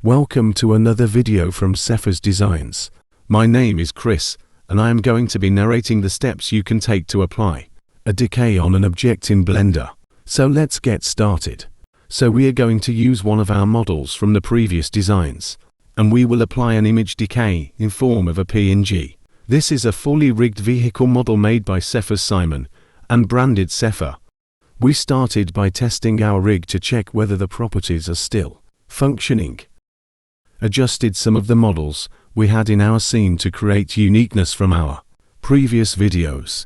Welcome to another video from Cephas Designs. My name is Chris, and I am going to be narrating the steps you can take to apply a decay on an object in Blender. So let's get started. So we are going to use one of our models from the previous designs, and we will apply an image decay in form of a PNG. This is a fully rigged vehicle model made by Cephas Simon and branded Cepha. We started by testing our rig to check whether the properties are still functioning. Adjusted some of the models we had in our scene to create uniqueness from our previous videos.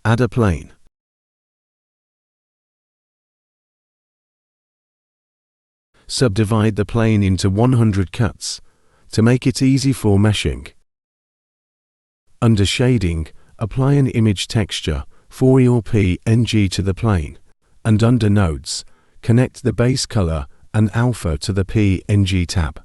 Add a plane. Subdivide the plane into 100 cuts to make it easy for meshing. Under shading, apply an image texture for your PNG to the plane, and under nodes, connect the base color and alpha to the PNG tab.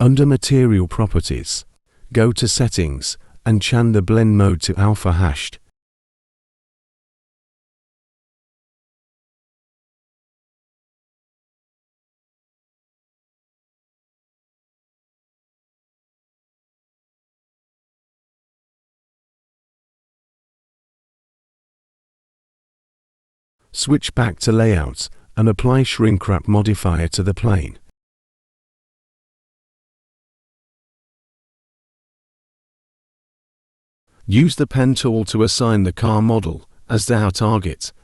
Under Material Properties, go to Settings and change the blend mode to alpha hashed. Switch back to Layouts and apply Shrink Wrap modifier to the plane. Use the pen tool to assign the car model as our target.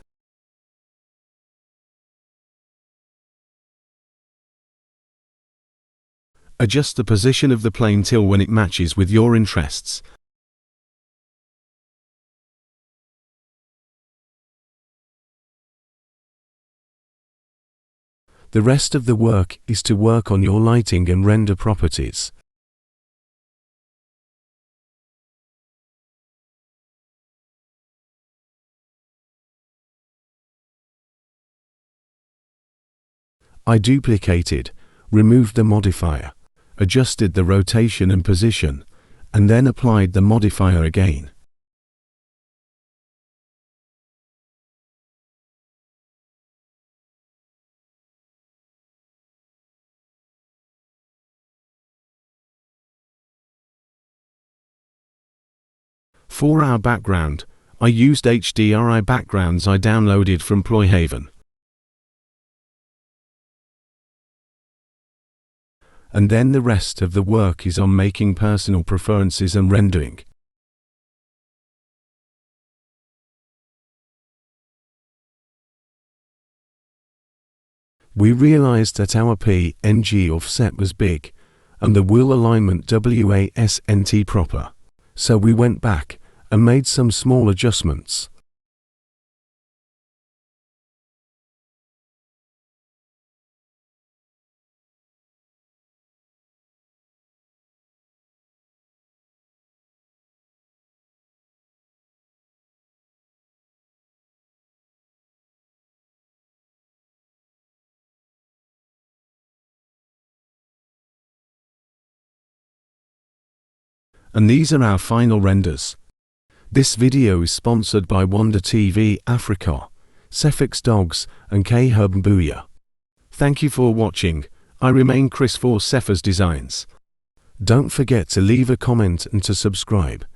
Adjust the position of the plane till when it matches with your interests. The rest of the work is to work on your lighting and render properties. I duplicated, removed the modifier, adjusted the rotation and position, and then applied the modifier again. For our background, I used HDRI backgrounds I downloaded from Ployhaven. And then the rest of the work is on making personal preferences and rendering. We realized that our PNG offset was big, and the wheel alignment wasn't proper, so we went back and made some small adjustments. And these are our final renders. This video is sponsored by Wonder TV Africa, Cephas Dogs, and Eng.Bukoola. Thank you for watching. I remain Chris for Cephas Designs. Don't forget to leave a comment and to subscribe.